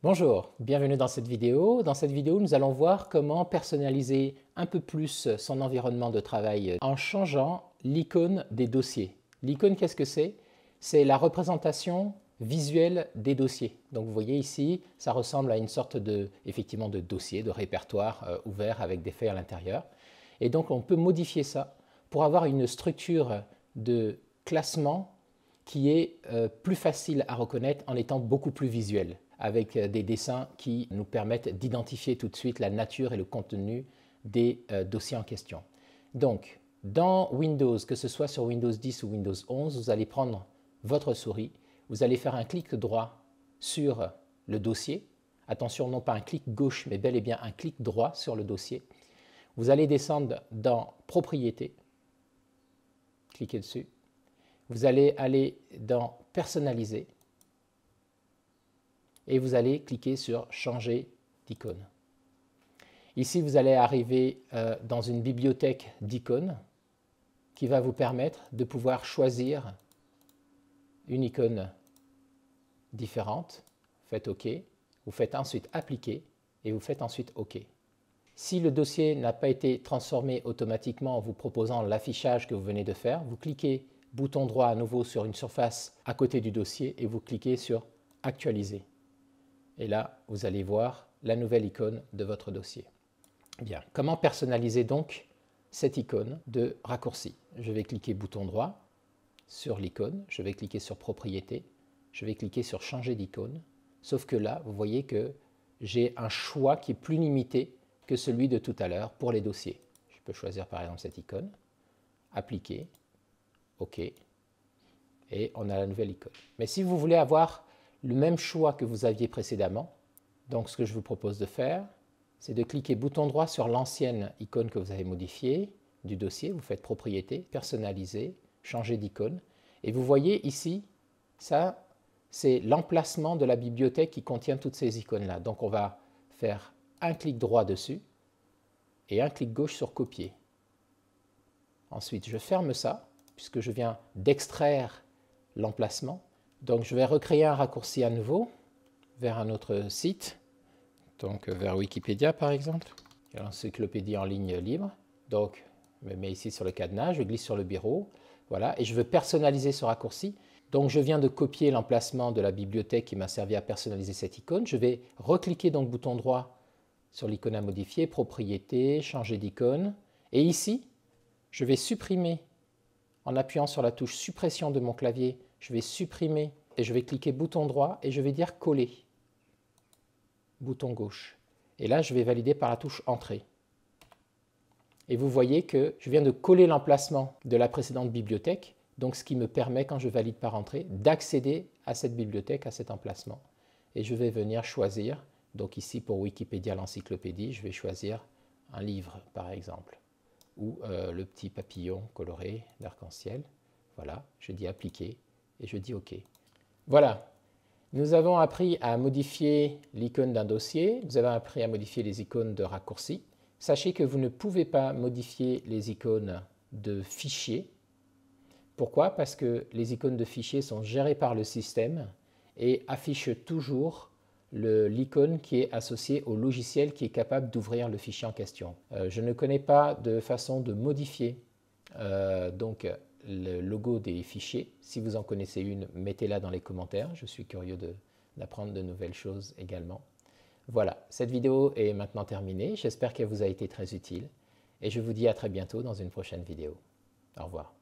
Bonjour, bienvenue dans cette vidéo. Dans cette vidéo, nous allons voir comment personnaliser un peu plus son environnement de travail en changeant l'icône des dossiers. L'icône, qu'est-ce que c'est? C'est la représentation visuelle des dossiers. Donc vous voyez ici, ça ressemble à une sorte effectivement, de dossier, de répertoire ouvert avec des faits à l'intérieur. Et donc on peut modifier ça pour avoir une structure de classement qui est plus facile à reconnaître en étant beaucoup plus visuelle, avec des dessins qui nous permettent d'identifier tout de suite la nature et le contenu des dossiers en question. Donc, dans Windows, que ce soit sur Windows 10 ou Windows 11, vous allez prendre votre souris, vous allez faire un clic droit sur le dossier. Attention, non pas un clic gauche, mais bel et bien un clic droit sur le dossier. Vous allez descendre dans Propriétés, cliquez dessus. Vous allez aller dans Personnaliser et vous allez cliquer sur Changer d'icône. Ici, vous allez arriver dans une bibliothèque d'icônes qui va vous permettre de pouvoir choisir une icône différente. Faites OK, vous faites ensuite Appliquer et vous faites ensuite OK. Si le dossier n'a pas été transformé automatiquement en vous proposant l'affichage que vous venez de faire, vous cliquez bouton droit à nouveau sur une surface à côté du dossier et vous cliquez sur Actualiser. Et là, vous allez voir la nouvelle icône de votre dossier. Bien, comment personnaliser donc cette icône de raccourci? Je vais cliquer bouton droit sur l'icône, je vais cliquer sur Propriétés, je vais cliquer sur Changer d'icône, sauf que là, vous voyez que j'ai un choix qui est plus limité que celui de tout à l'heure pour les dossiers. Je peux choisir par exemple cette icône, Appliquer, OK, et on a la nouvelle icône. Mais si vous voulez avoir le même choix que vous aviez précédemment, donc ce que je vous propose de faire, c'est de cliquer bouton droit sur l'ancienne icône que vous avez modifiée du dossier, vous faites Propriétés, Personnaliser, Changer d'icône, et vous voyez ici, ça c'est l'emplacement de la bibliothèque qui contient toutes ces icônes-là. Donc on va faire un clic droit dessus et un clic gauche sur Copier. Ensuite, je ferme ça, puisque je viens d'extraire l'emplacement. Donc je vais recréer un raccourci à nouveau vers un autre site, donc vers Wikipédia par exemple, l'encyclopédie en ligne libre. Donc je me mets ici sur le cadenas, je glisse sur le bureau, voilà, et je veux personnaliser ce raccourci. Donc je viens de copier l'emplacement de la bibliothèque qui m'a servi à personnaliser cette icône. Je vais recliquer donc bouton droit sur l'icône à modifier, Propriétés, Changer d'icône, et ici je vais supprimer. En appuyant sur la touche suppression de mon clavier, je vais supprimer et je vais cliquer bouton droit et je vais dire coller. Bouton gauche. Et là, je vais valider par la touche entrée. Et vous voyez que je viens de coller l'emplacement de la précédente bibliothèque, donc ce qui me permet, quand je valide par entrée, d'accéder à cette bibliothèque, à cet emplacement. Et je vais venir choisir, donc ici pour Wikipédia, l'encyclopédie, je vais choisir un livre par exemple, ou le petit papillon coloré d'arc-en-ciel. Voilà, je dis Appliquer et je dis OK. Voilà, nous avons appris à modifier l'icône d'un dossier, nous avons appris à modifier les icônes de raccourcis. Sachez que vous ne pouvez pas modifier les icônes de fichiers. Pourquoi? Parce que les icônes de fichiers sont gérées par le système et affichent toujours l'icône qui est associée au logiciel qui est capable d'ouvrir le fichier en question. Je ne connais pas de façon de modifier donc le logo des fichiers. Si vous en connaissez une, mettez-la dans les commentaires. Je suis curieux d'apprendre de nouvelles choses également. Voilà, cette vidéo est maintenant terminée. J'espère qu'elle vous a été très utile et je vous dis à très bientôt dans une prochaine vidéo. Au revoir.